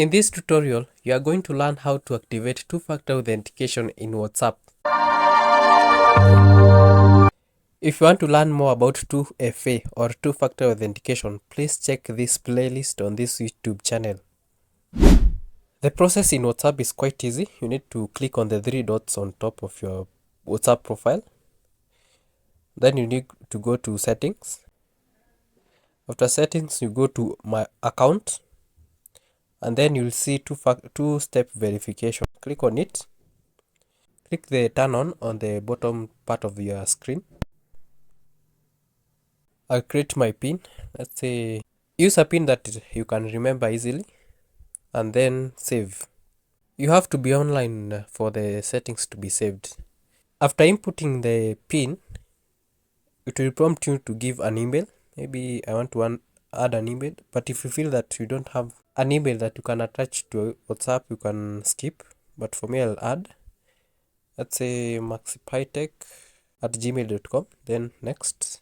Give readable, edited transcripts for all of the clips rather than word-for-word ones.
In this tutorial, you are going to learn how to activate two-factor authentication in WhatsApp. If you want to learn more about 2FA or two-factor authentication, please check this playlist on this YouTube channel. The process in WhatsApp is quite easy. You need to click on the three dots on top of your WhatsApp profile. Then you need to go to settings. After settings, you go to my account. And then you'll see two-step verification. Click on it. Click the turn on the bottom part of your screen. I'll create my pin. Let's say use a pin that you can remember easily and then save. You have to be online for the settings to be saved. After inputting the pin, it will prompt you to give an email. Maybe I want to add an email, but if you feel that you don't have an email that you can attach to WhatsApp, you can skip. But for me, I'll add. Let's say maxipytech@gmail.com. Then next.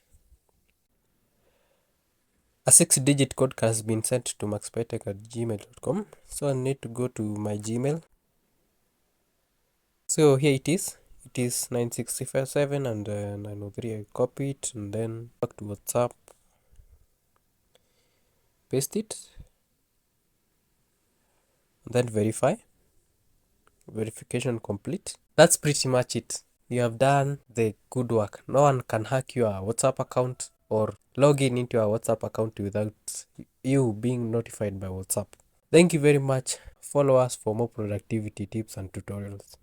A 6-digit code has been sent to maxipytech@gmail.com. So I need to go to my Gmail. So here it is. It is 965.7 and 903. I copy it and then back to WhatsApp. Paste it. And then verify. Verification complete. That's pretty much it. You have done the good work. No one can hack your WhatsApp account or log in into your WhatsApp account without you being notified by WhatsApp. Thank you very much. Follow us for more productivity tips and tutorials.